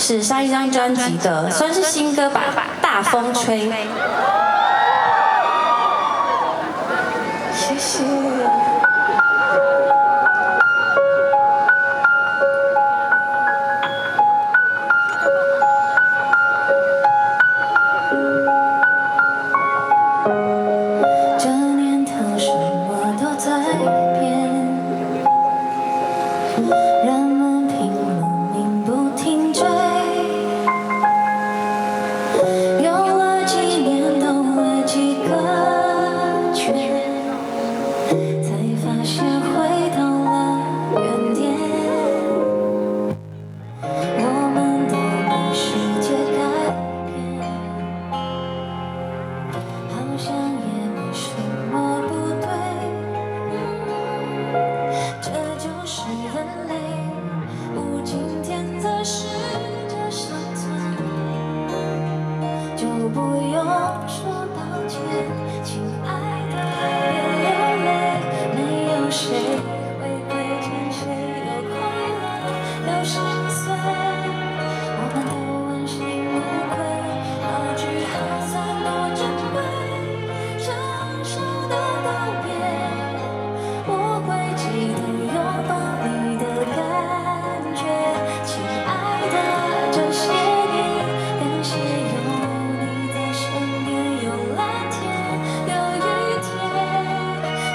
是上一张专辑的，算是新歌吧，《大风吹》。谢谢。这年头什么都在变，人们拼了命不停追，游了几年，兜了几个圈，才发现回到了原点。我们都被世界改变，好像也没什么不对。这就是人类无今天的世界生存，就不用说抱歉，亲爱的，别流泪，没有谁会亏欠谁，有快乐，有心碎，我们都问心无愧，好聚好散多珍贵，成熟的道别，我会记得拥抱你的感觉，亲爱的，这些年，感谢有你在身边，有蓝天，有雨天，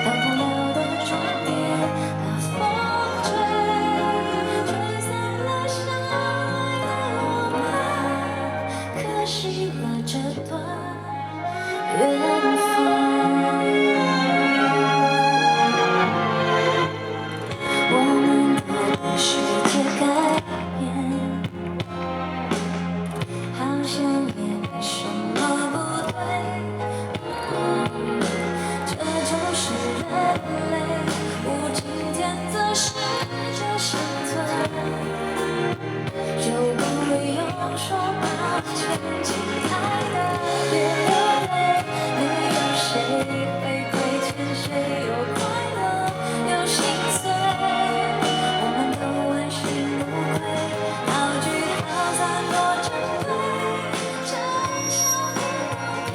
到不了的终点，大风吹，吹散了相爱的我们，可惜了这段缘分。我们都被世界改变，好像也没什么不对。这就是人类无今天的世界生存，就不用说抱歉，亲爱的，别流泪，没有谁会亏欠谁，有快乐，有心碎，我们都问心无愧，好聚好散多珍贵，成熟的道别，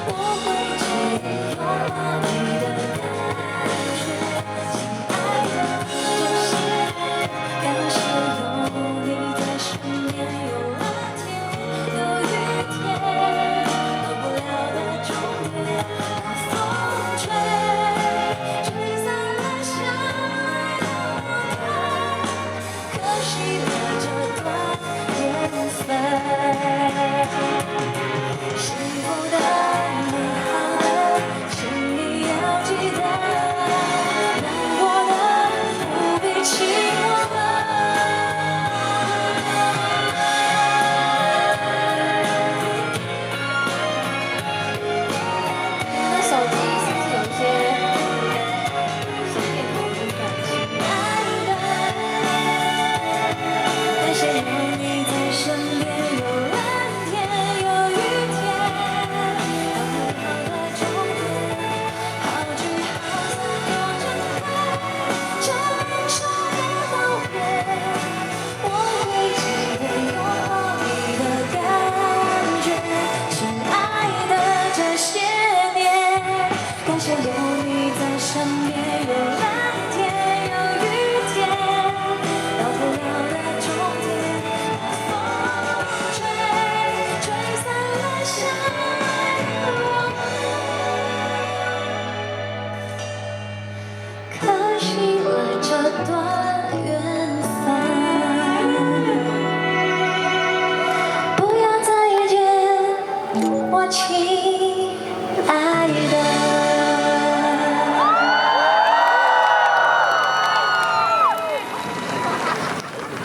我会记得拥抱你的感觉，亲爱的，这些年，感谢有你在身边，有蓝天，有雨天，到不了的终点，大风吹，吹散了相爱的我们，可惜了这段缘分。幸福的、美好的，请你要记得，难过的不必轻忘了。你的手机是不是有一些电头的感情？爱的，感谢有你在身边，有蓝天，有雨天，到不了的终点，好聚好散多珍贵，成熟的道别，我会记得拥抱你的感觉，亲爱的，这些年，感谢有你在身边，有蓝天，有雨天，到不了的终点，大风吹，吹散了相爱的我们，可惜了这段